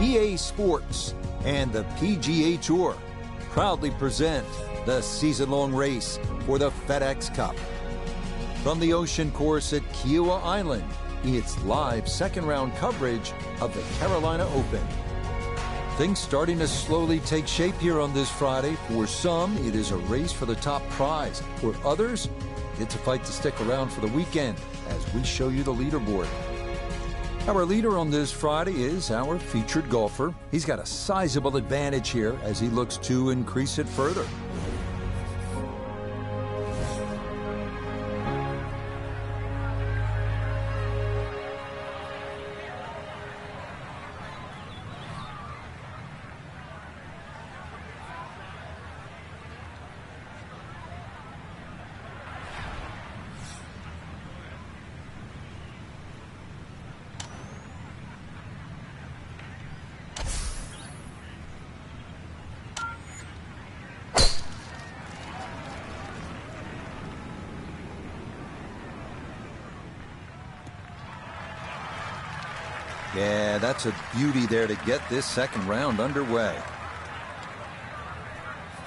EA Sports and the PGA Tour proudly present the season-long race for the FedEx Cup. From the Ocean Course at Kiowa Island, it's live second-round coverage of the Carolina Open. Things starting to slowly take shape here on this Friday. For some, it is a race for the top prize. For others, it's a fight to stick around for the weekend as we show you the leaderboard. Our leader on this Friday is our featured golfer. He's got a sizable advantage here as he looks to increase it further. Yeah, that's a beauty there to get this second round underway.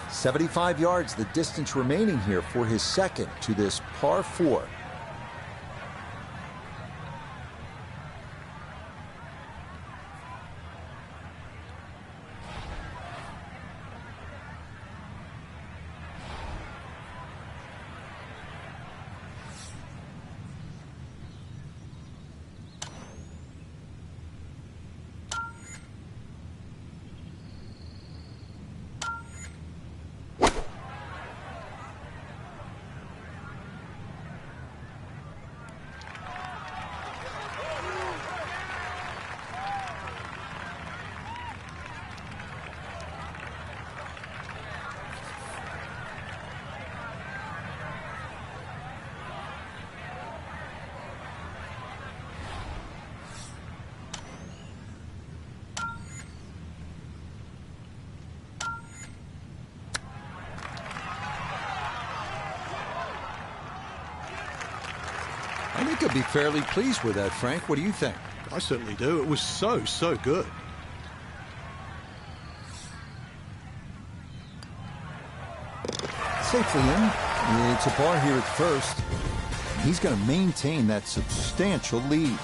75 yards, the distance remaining here for his second to this par 4. I think I'd be fairly pleased with that, Frank. What do you think? I certainly do. It was so good. Safely in. It's a par here at first. He's going to maintain that substantial lead.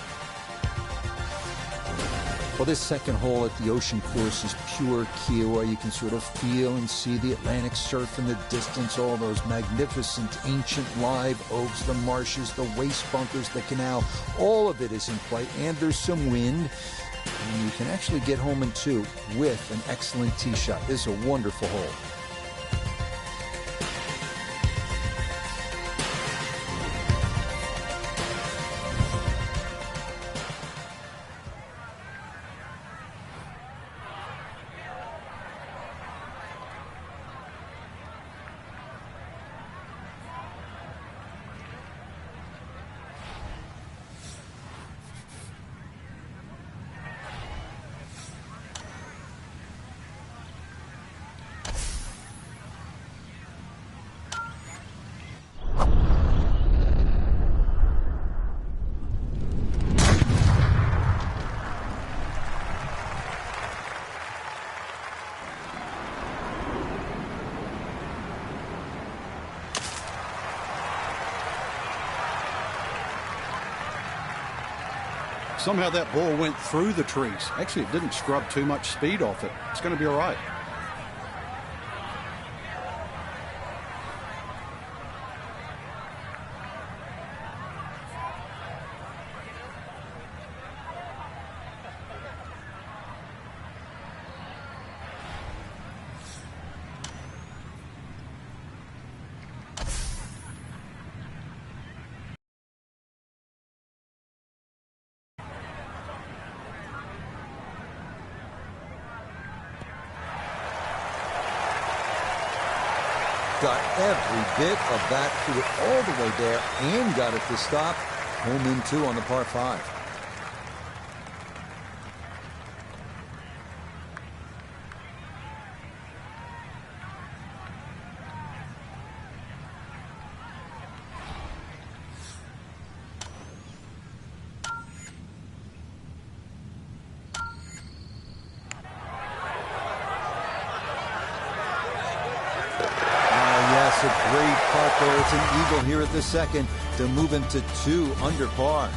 Well, this second hole at the Ocean Course is pure Kiowa. You can sort of feel and see the Atlantic surf in the distance, all those magnificent ancient live oaks, the marshes, the waste bunkers, the canal. All of it is in play, and there's some wind. And you can actually get home in 2 with an excellent tee shot. This is a wonderful hole. Somehow that ball went through the trees. Actually, it didn't scrub too much speed off it. It's going to be all right. Got every bit of that, threw it all the way there and got it to stop. Home in 2 on the par 5. the second to move him to 2 under par.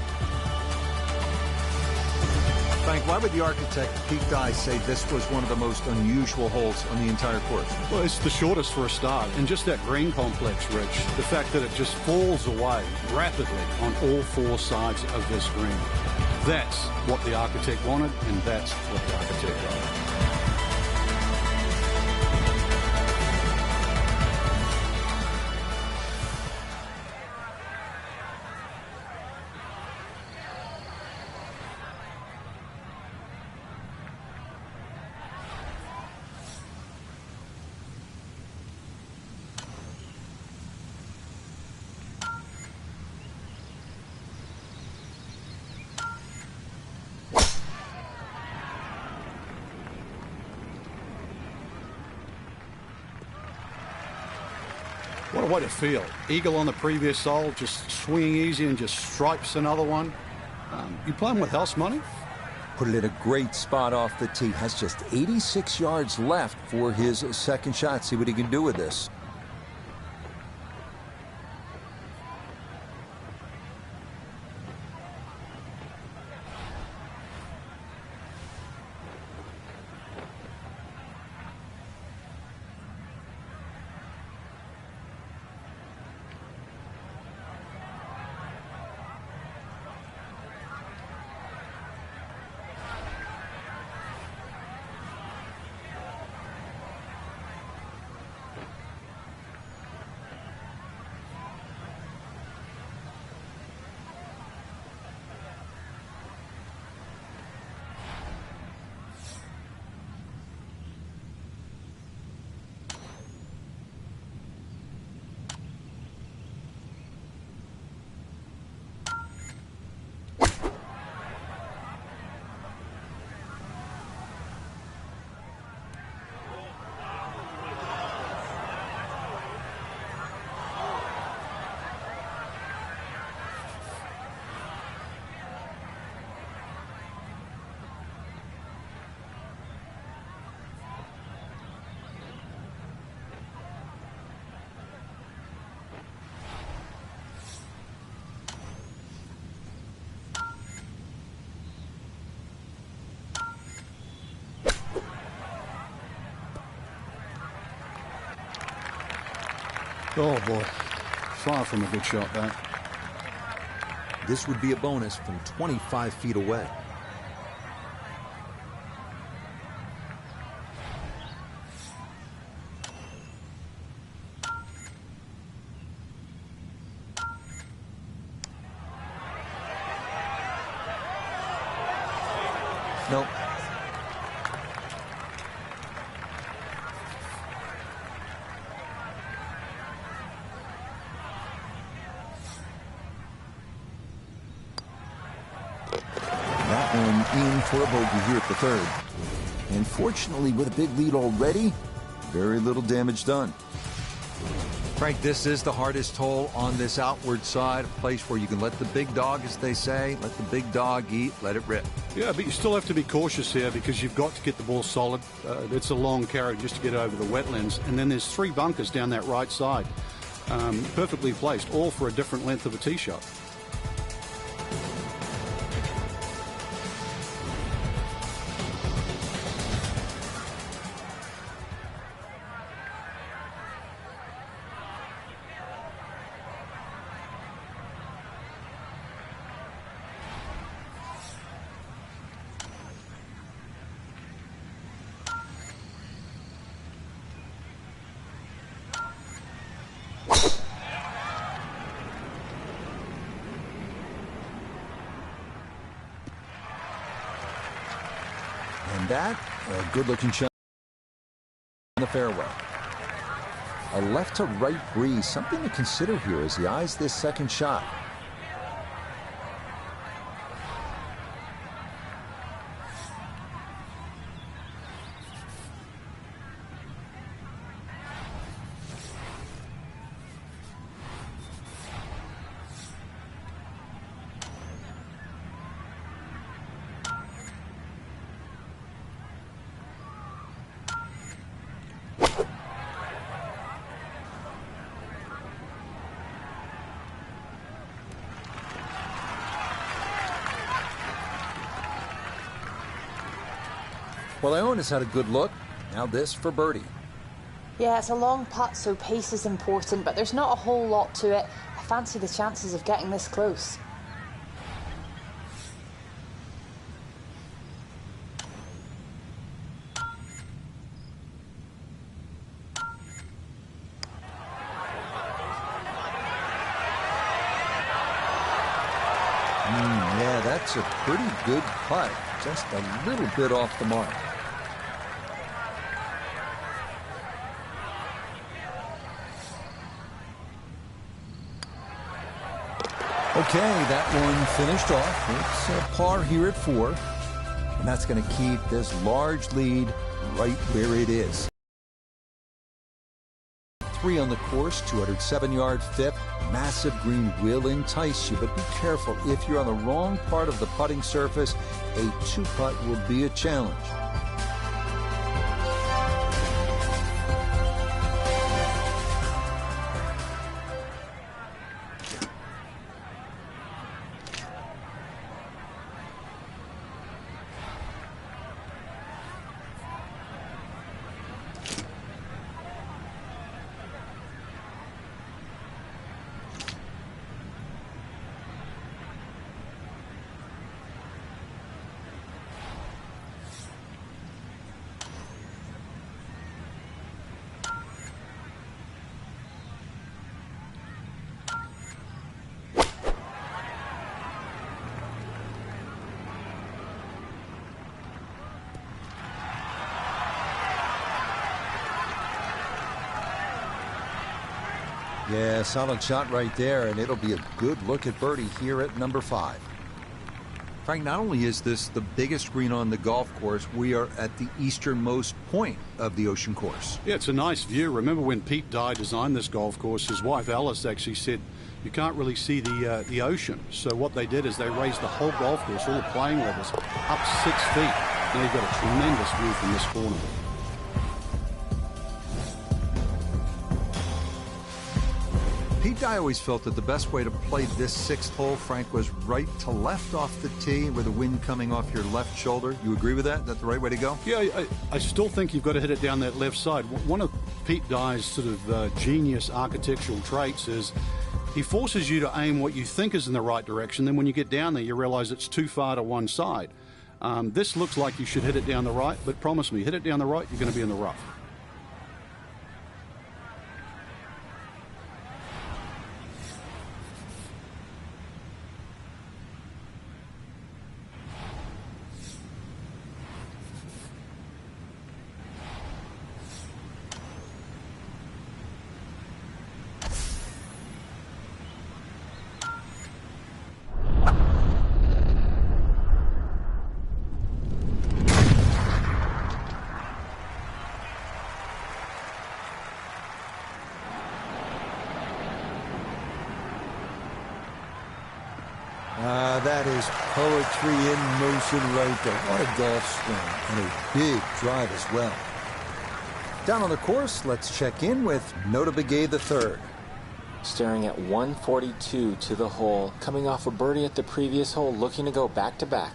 Frank, why would the architect, Pete Dye, say this was one of the most unusual holes on the entire course? Well, it's the shortest for a start, and just that green complex, Rich, the fact that it just falls away rapidly on all 4 sides of this green. That's what the architect wanted, and that's what the architect got. What a way to feel. Eagle on the previous hole, just swinging easy and just stripes another one. You playing with house money? Put it in a great spot off the tee. Has just 86 yards left for his second shot. See what he can do with this. Oh, boy. Far from a good shot, that. This would be a bonus from 25 feet away. Nope. That one in for a bogey here at the third. And fortunately, with a big lead already, very little damage done. Frank, this is the hardest hole on this outward side, a place where you can let the big dog, as they say, let the big dog eat, let it rip. Yeah, but you still have to be cautious here because you've got to get the ball solid. It's a long carry just to get over the wetlands. And then there's 3 bunkers down that right side. Perfectly placed, all for a different length of a tee shot. And that, a good-looking shot in the fairway. A left-to-right breeze, something to consider here as he eyes this second shot. Well, Iona's had a good look. Now this for birdie. Yeah, it's a long putt, so pace is important, but there's not a whole lot to it. I fancy the chances of getting this close. Yeah, that's a pretty good putt. Just a little bit off the mark. Okay, that one finished off. It's a par here at 4. And that's going to keep this large lead right where it is. 3 on the course, 207-yard fifth. Massive green will entice you, but be careful. If you're on the wrong part of the putting surface, a 2-putt will be a challenge. Yeah, solid shot right there, and it'll be a good look at birdie here at number 5. Frank, not only is this the biggest green on the golf course, we are at the easternmost point of the Ocean course. Yeah, it's a nice view. Remember when Pete Dye designed this golf course, his wife Alice actually said you can't really see the ocean. So what they did is they raised the whole golf course, all the playing levels, up 6 feet. Now you've got a tremendous view from this corner. Pete Dye always felt that the best way to play this 6th hole, Frank, was right to left off the tee with the wind coming off your left shoulder. You agree with that? Is that the right way to go? Yeah, I still think you've got to hit it down that left side. One of Pete Dye's sort of genius architectural traits is he forces you to aim what you think is in the right direction. Then when you get down there, you realize it's too far to one side. This looks like you should hit it down the right, but promise me, hit it down the right, you're going to be in the rough. That is poetry in motion right there. What a golf swing, and a big drive as well. Down on the course, let's check in with Ep.58 III. Staring at 142 to the hole, coming off a birdie at the previous hole, looking to go back-to-back.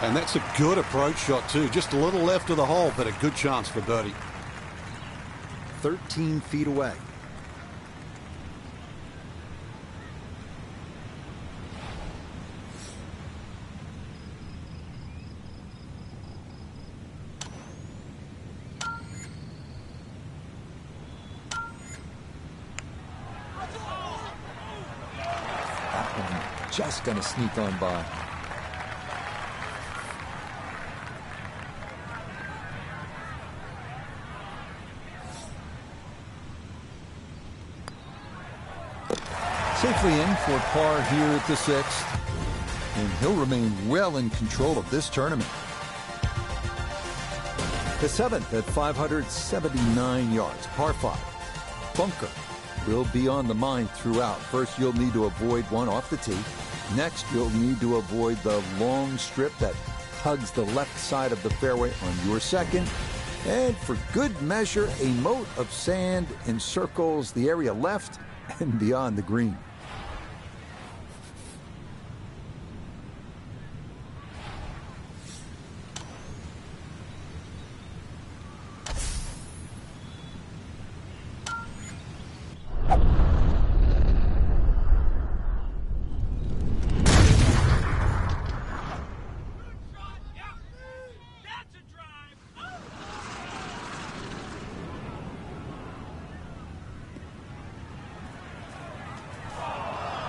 And that's a good approach shot too. Just a little left of the hole, but a good chance for birdie. 13 feet away. That one just going to sneak on by. Safely in for par here at the 6th, and he'll remain well in control of this tournament. The 7th at 579 yards, par 5. Bunker will be on the mind throughout. First, you'll need to avoid one off the tee. Next, you'll need to avoid the long strip that hugs the left side of the fairway on your second. And for good measure, a moat of sand encircles the area left and beyond the green.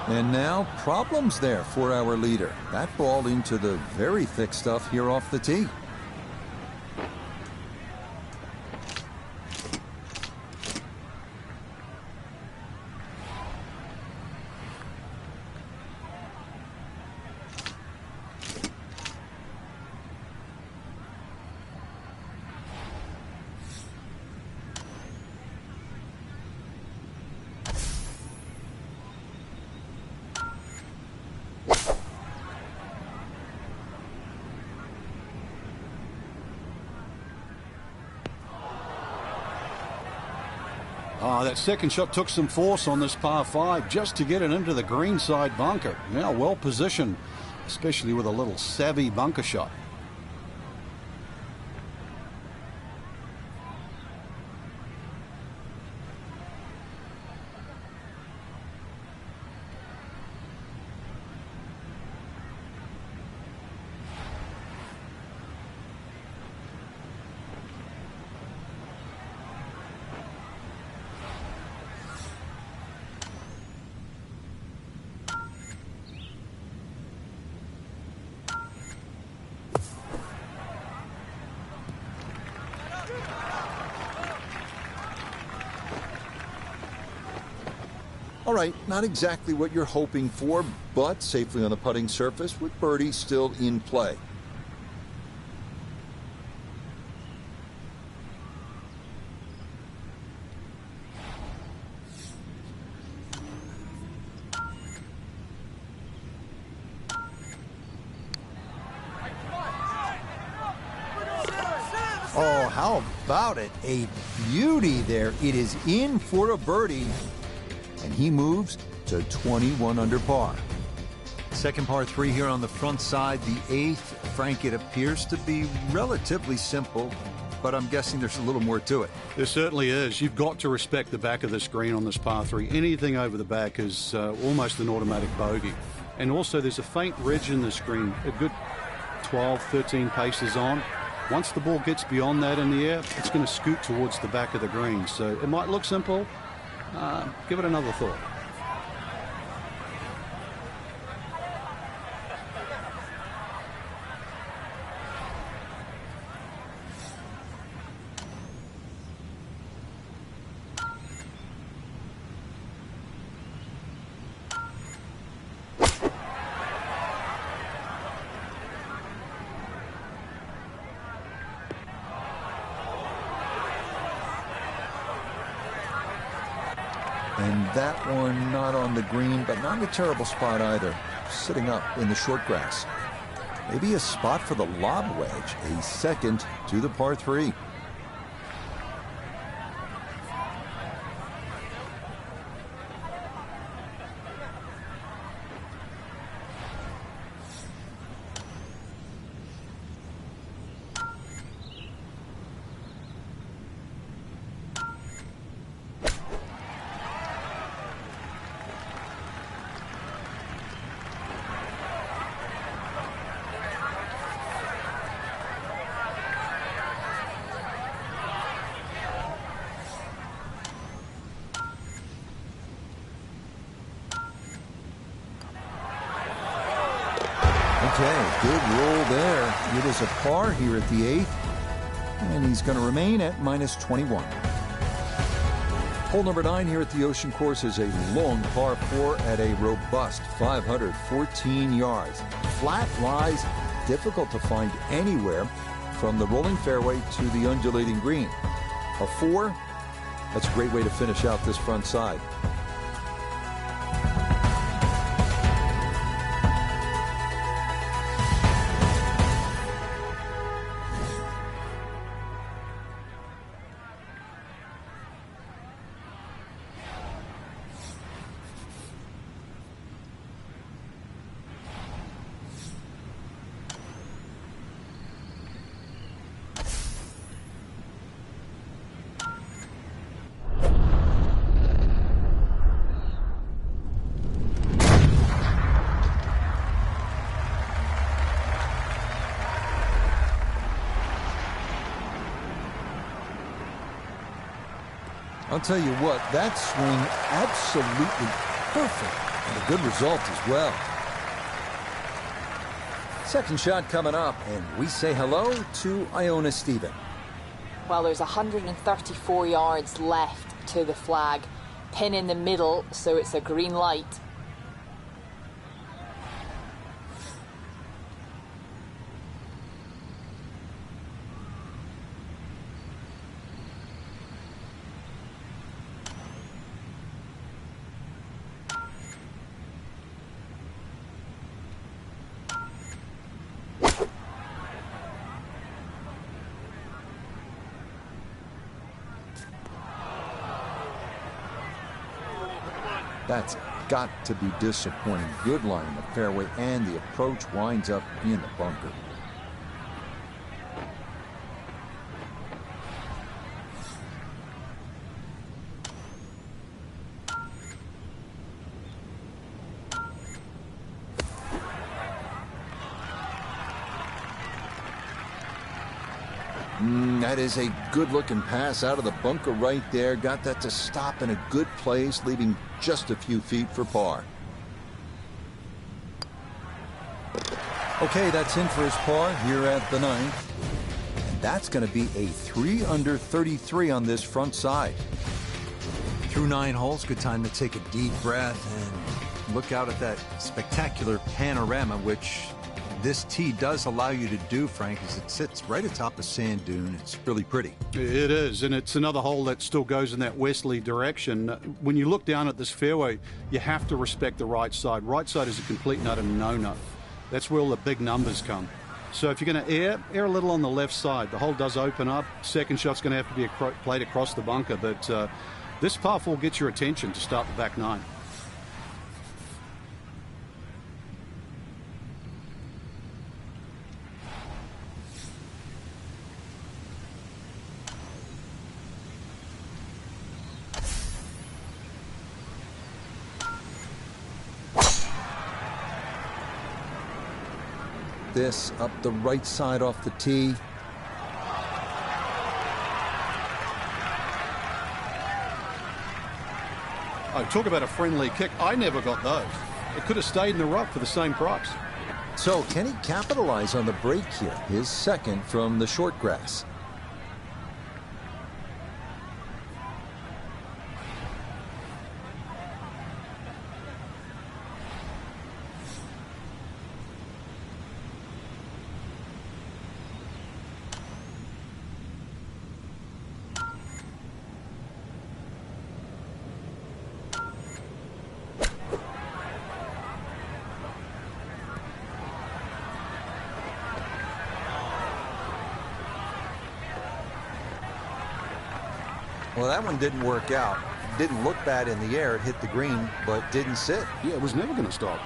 And now, problems there for our leader. That ball into the very thick stuff here off the tee. That second shot took some force on this par 5 just to get it into the greenside bunker. Now well positioned, especially with a little savvy bunker shot. All right, not exactly what you're hoping for, but safely on the putting surface with birdie still in play. Oh, how about it? A beauty there. It is in for a birdie. And he moves to 21 under par. Second par 3 here on the front side. The 8th, Frank, it appears to be relatively simple, but I'm guessing there's a little more to it. There certainly is. You've got to respect the back of this green on this par 3. Anything over the back is almost an automatic bogey. And also there's a faint ridge in this green, a good 12, 13 paces on. Once the ball gets beyond that in the air, it's going to scoot towards the back of the green. So it might look simple. Give it another thought. And that one not on the green, but not in a terrible spot either. Sitting up in the short grass. Maybe a spot for the lob wedge. A second to the par 3. Okay, good roll there. It is a par here at the 8th, and he's going to remain at minus 21. Hole number 9 here at the Ocean Course is a long par 4 at a robust 514 yards. Flat lies difficult to find anywhere from the rolling fairway to the undulating green. A 4, that's a great way to finish out this front side. I'll tell you what, that swing absolutely perfect, and a good result as well. Second shot coming up, and we say hello to Iona Stephen. Well, there's 134 yards left to the flag. Pin in the middle, so it's a green light. That's got to be disappointing. Good line in the fairway, and the approach winds up in the bunker. That is a good-looking pass out of the bunker right there. Got that to stop in a good place, leaving just a few feet for par. Okay, that's in for his par here at the 9th. And that's going to be a 3 under 33 on this front side. Through 9 holes, good time to take a deep breath and look out at that spectacular panorama, which this tee does allow you to do, Frank, as it sits right atop a sand dune. It's really pretty. It is, and it's another hole that still goes in that westerly direction. When you look down at this fairway, you have to respect the right side. Right side is a complete and utter no-no. That's where all the big numbers come. So if you're going to air a little on the left side. The hole does open up. Second shot's going to have to be played across the bunker, but this par 4 gets your attention to start the back 9. This up the right side off the tee. Oh, talk about a friendly kick. I never got those. It could have stayed in the rough for the same price. So can he capitalize on the break here? His second from the short grass. Well, that one didn't work out. Didn't look bad in the air. It hit the green, but didn't sit. Yeah, it was never going to stop.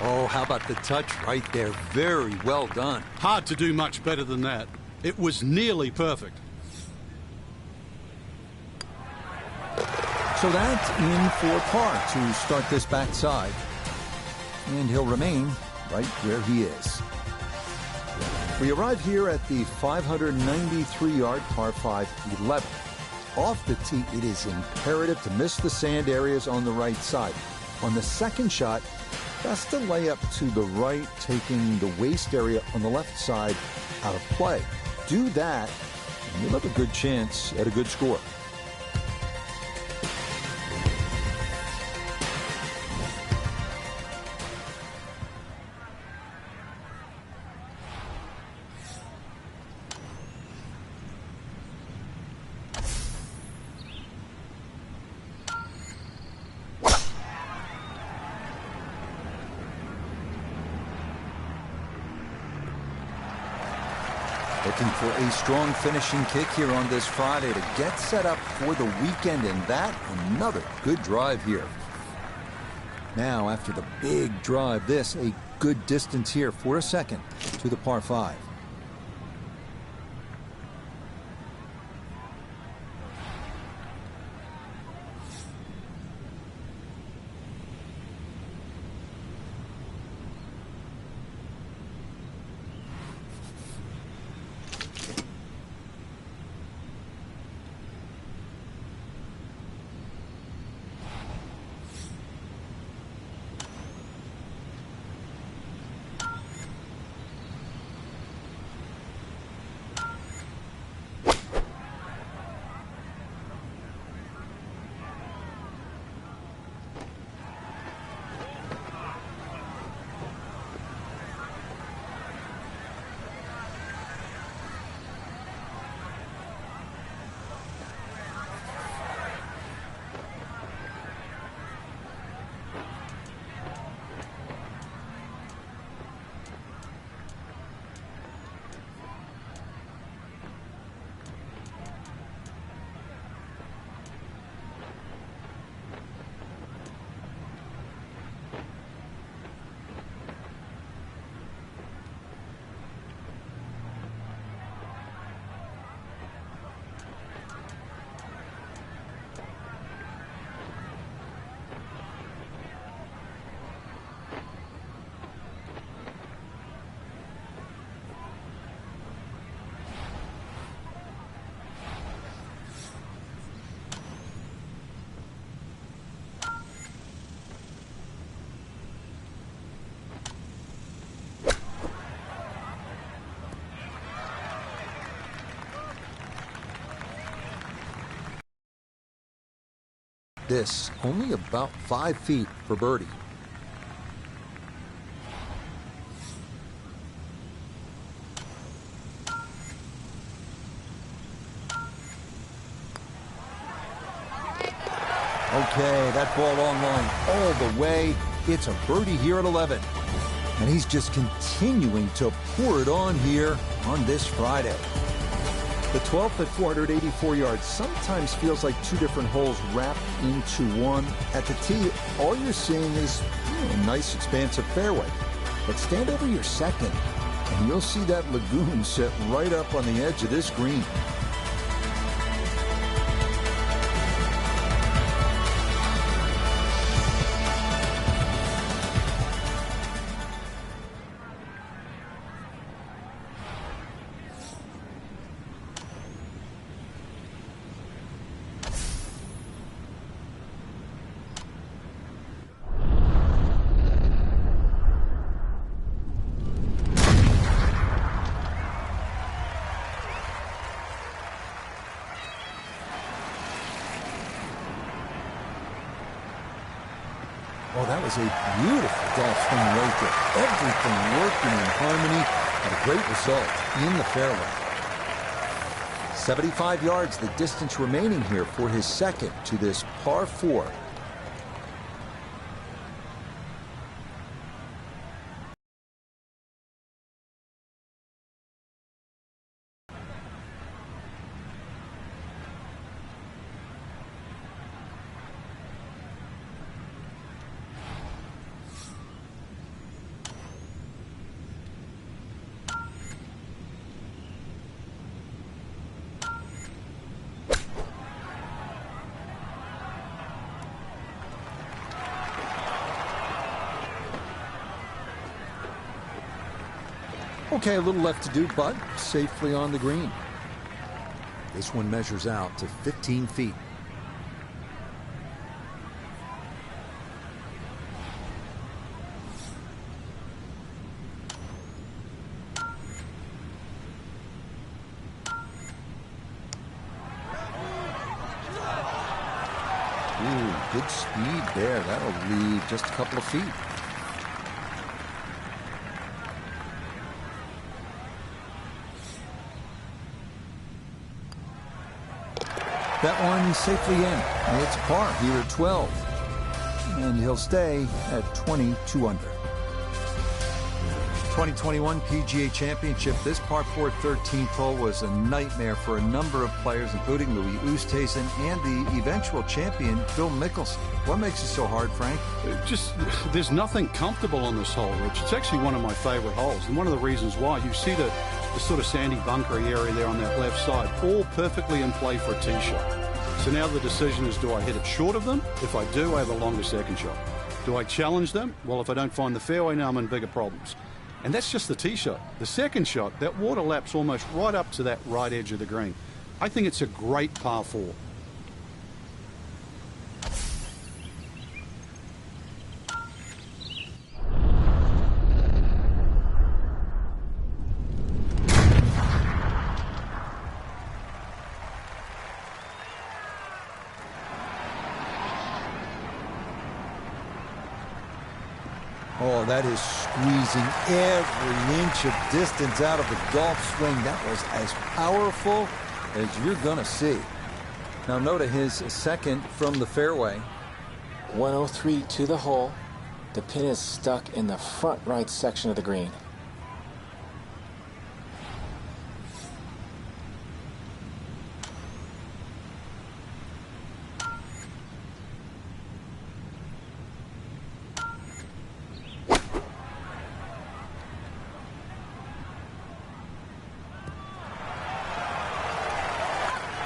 Oh, how about the touch right there? Very well done. Hard to do much better than that. It was nearly perfect. So that's in for par to start this backside. And he'll remain right where he is. We arrive here at the 593-yard par 5 11. Off the tee, it is imperative to miss the sand areas on the right side. On the second shot, best to lay up to the right, taking the waist area on the left side out of play. Do that, and you'll have a good chance at a good score. Looking for a strong finishing kick here on this Friday to get set up for the weekend, and that another good drive here. Now, after the big drive, this a good distance here for a second to the par 5. This only about 5 feet for birdie. Okay, that ball on line all the way. It's a birdie here at 11. And he's just continuing to pour it on here on this Friday. The 12th at 484 yards sometimes feels like two different holes wrapped into one. At the tee, all you're seeing is a nice expansive fairway. But stand over your second, and you'll see that lagoon set right up on the edge of this green. Oh, that was a beautiful golf swing right there. Everything working in harmony and a great result in the fairway. 75 yards, the distance remaining here for his second to this par 4. Okay, a little left to do, but safely on the green. This one measures out to 15 feet. Ooh, good speed there. That'll leave just a couple of feet. That one safely in. It's par here at 12. And he'll stay at 22 under. 2021 PGA Championship, this par 4 13th hole was a nightmare for a number of players, including Louis Oosthuizen and the eventual champion, Phil Mickelson. What makes it so hard, Frank? There's nothing comfortable on this hole, Rich. It's actually one of my favorite holes, and one of the reasons why. You see the sort of sandy bunkery area there on that left side, all perfectly in play for a tee shot. So now the decision is, do I hit it short of them? If I do, I have a longer second shot. Do I challenge them? Well, if I don't find the fairway, now I'm in bigger problems. And that's just the tee shot. The second shot, that water laps almost right up to that right edge of the green. I think it's a great par 4. Oh, that is squeezing every inch of distance out of the golf swing. That was as powerful as you're going to see. Now, note his second from the fairway. 103 to the hole. The pin is stuck in the front right section of the green.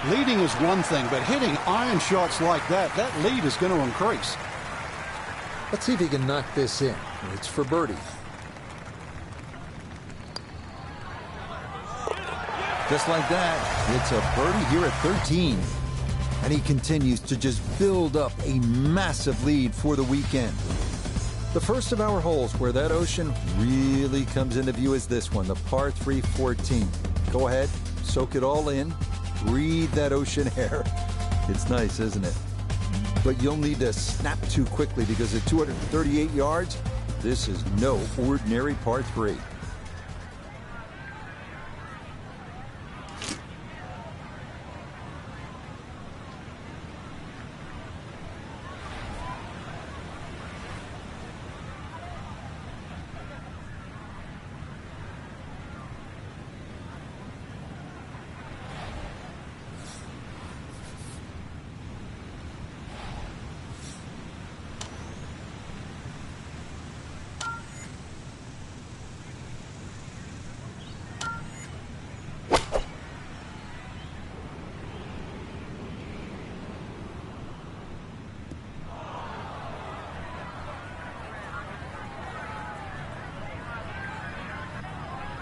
Leading is one thing, but hitting iron shots like that lead is going to increase. Let's see if he can knock this in. It's for birdie. Just like that, it's a birdie here at 13. And he continues to just build up a massive lead for the weekend. The first of our holes where that ocean really comes into view is this one, the par 3 14. Go ahead, soak it all in. Breathe that ocean air. It's nice, isn't it? But you'll need to snap to quickly because at 238 yards, this is no ordinary par 3.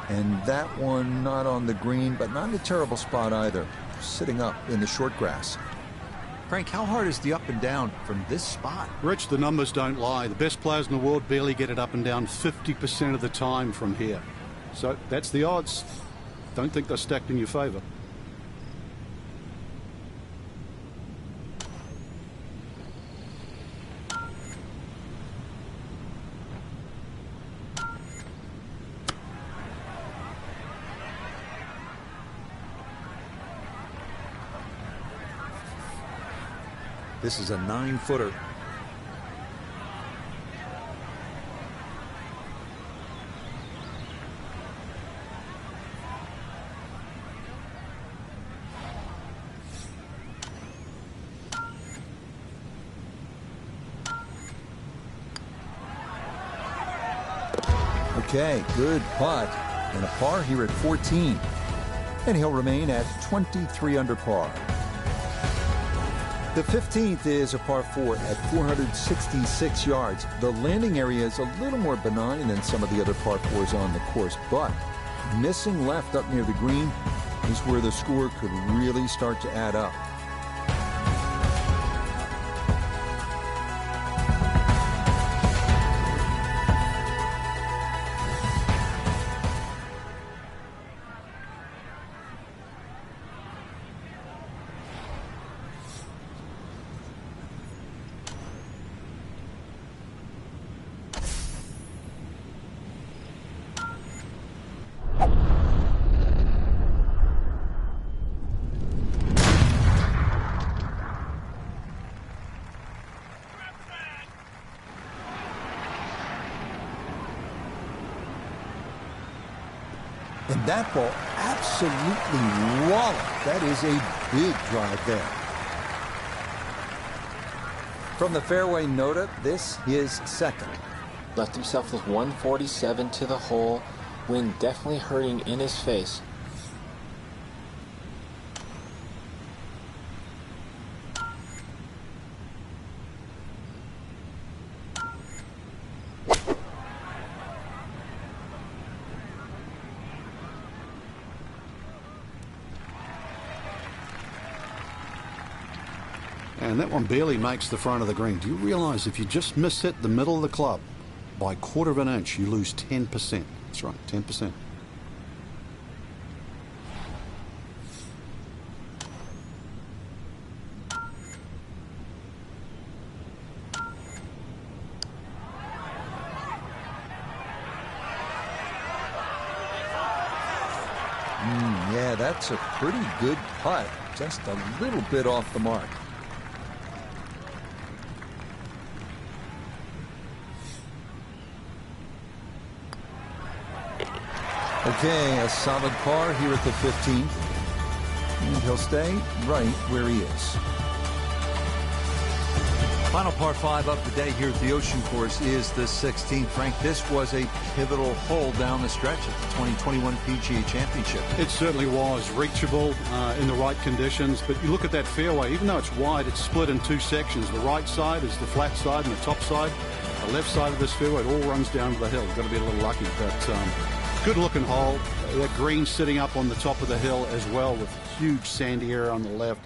And that one not on the green, but not in a terrible spot either. Sitting up in the short grass. Frank, how hard is the up and down from this spot? Rich, the numbers don't lie. The best players in the world barely get it up and down 50% of the time from here. So that's the odds. Don't think they're stacked in your favor. This is a 9-footer. Okay, good putt. And a par here at 14. And he'll remain at 23 under par. The 15th is a par 4 at 466 yards. The landing area is a little more benign than some of the other par 4s on the course, but missing left up near the green is where the score could really start to add up. And that ball absolutely walloped. That is a big drive there. From the fairway nota, this is second. Left himself with 147 to the hole. Wind definitely hurting in his face. And that one barely makes the front of the green. Do you realize if you just miss hit the middle of the club by 1/4 of an inch, you lose 10%? That's right, 10%. Yeah, that's a pretty good putt. Just a little bit off the mark. Okay, a solid par here at the 15th. And he'll stay right where he is. Final par 5 of the day here at the Ocean Course is the 16th. Frank, this was a pivotal hole down the stretch at the 2021 PGA Championship. It certainly was reachable in the right conditions, but you look at that fairway, even though it's wide, it's split in two sections. The right side is the flat side and the top side. The left side of this fairway, it all runs down to the hill. You've got to be a little lucky, but good looking hole. That green sitting up on the top of the hill as well with huge sandy area on the left.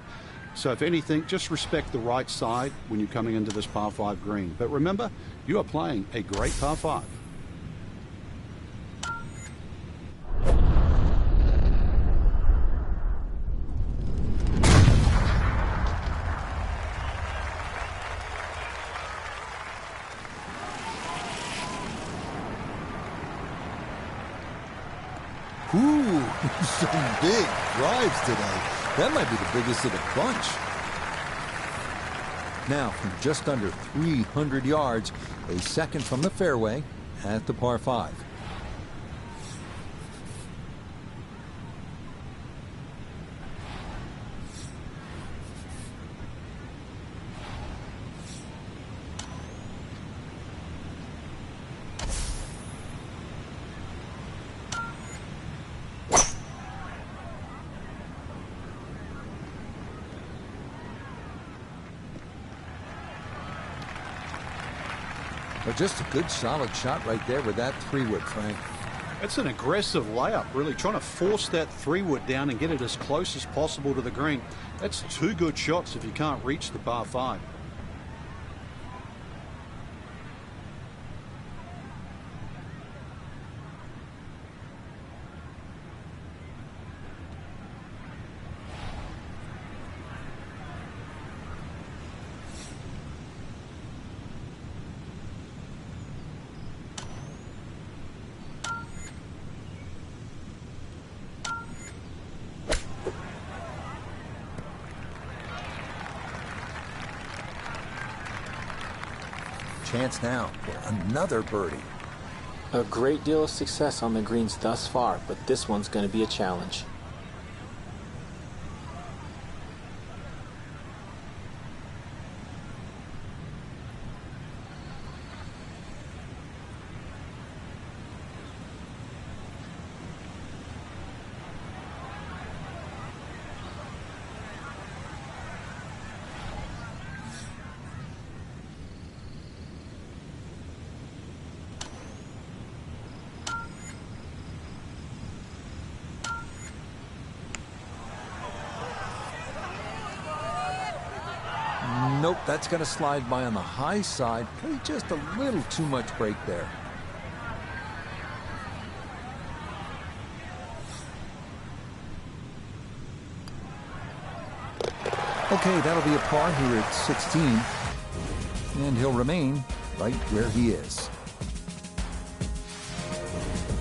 So if anything, just respect the right side when you're coming into this par 5 green. But remember, you are playing a great par 5. Ooh, some big drives today. That might be the biggest of the bunch. Now, from just under 300 yards, a second from the fairway at the par 5. But just a good solid shot right there with that 3-wood, Frank. It's an aggressive layup, really trying to force that 3-wood down and get it as close as possible to the green. That's two good shots if you can't reach the par 5. Chance now for another birdie. A great deal of success on the greens thus far, but this one's going to be a challenge. Nope, that's going to slide by on the high side. Just a little too much break there. Okay, that'll be a par here at 16. And he'll remain right where he is.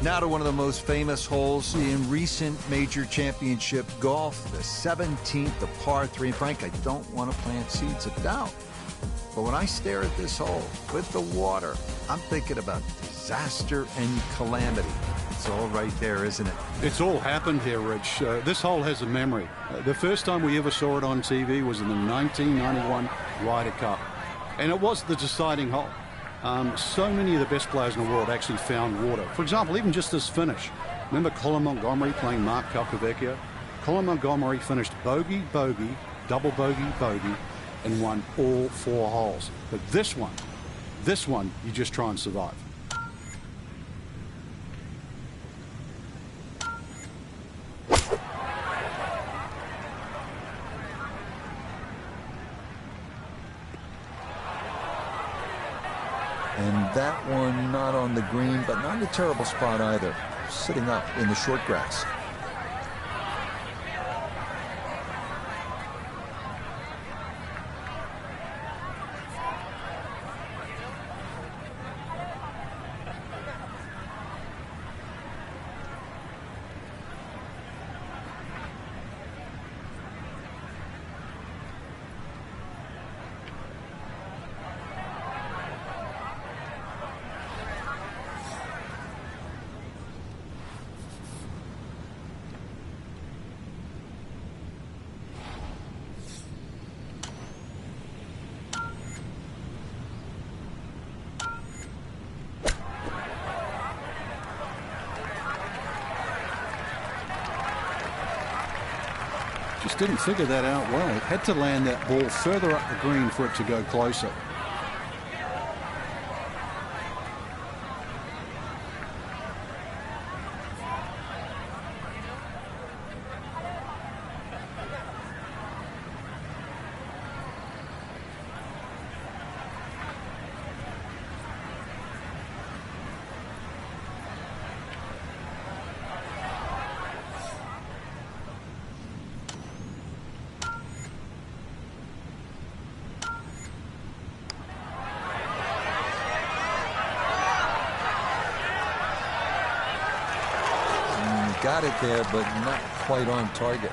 Now to one of the most famous holes in recent major championship golf, the 17th, the par 3. And Frank, I don't want to plant seeds of doubt, but when I stare at this hole with the water, I'm thinking about disaster and calamity. It's all right there, isn't it? It's all happened here, Rich. This hole has a memory. The first time we ever saw it on TV was in the 1991 Ryder Cup. And it was the deciding hole. So many of the best players in the world actually found water. For example, even just this finish. Remember Colin Montgomery playing Mark Calcavecchio? Colin Montgomery finished bogey, bogey, double bogey, bogey, and won all 4 holes. But this one, you just try and survive. And that one not on the green, but not in a terrible spot either. Sitting up in the short grass. Just didn't figure that out well. It had to land that ball further up the green for it to go closer. Got it there, but not quite on target.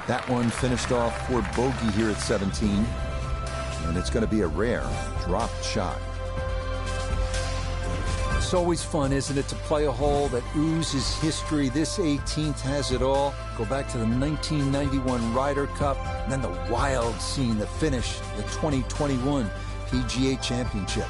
That one finished off for bogey here at 17. And it's going to be a rare dropped shot. It's always fun, isn't it, to play a hole that oozes history. This 18th has it all. Go back to the 1991 Ryder Cup, and then the wild scene, the finish, the 2021 PGA Championship.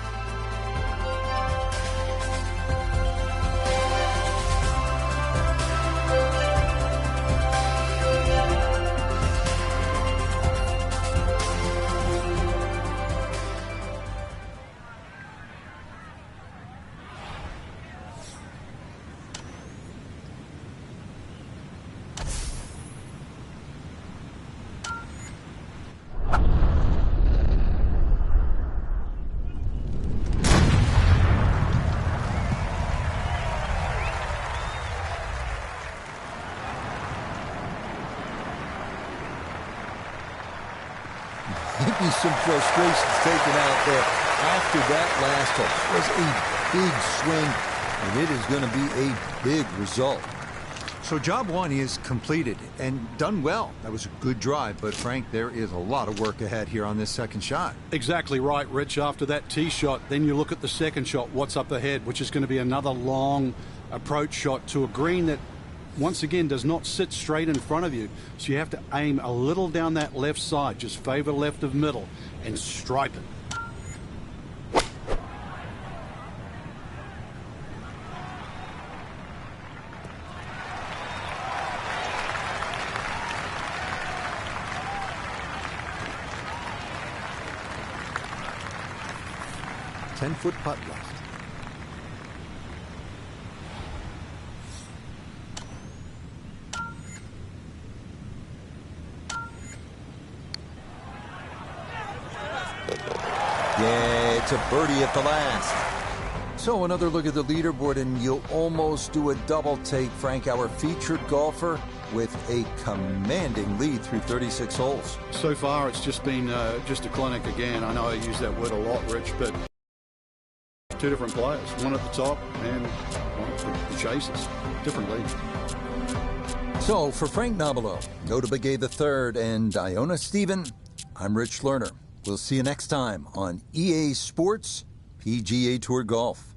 Maybe some frustrations taken out there after that last hole. It was a big swing, and it is going to be a big result. So job one is completed and done well. That was a good drive, but Frank, there is a lot of work ahead here on this second shot. Exactly right, Rich. After that tee shot, then you look at the second shot, what's up ahead, which is going to be another long approach shot to a green that once again does not sit straight in front of you, so you have to aim a little down that left side, just favor left of middle, and stripe it. Ten-foot putt left. Yeah, it's a birdie at the last. So another look at the leaderboard, and you'll almost do a double take, Frank. Our featured golfer with a commanding lead through 36 holes. So far, it's just been just a clinic again. I know I use that word a lot, Rich, but two different players, one at the top and one at the chasers. Different leads. So, for Frank Nobilo, Nota Begay III, and Iona Stephen, I'm Rich Lerner. We'll see you next time on EA Sports PGA Tour Golf.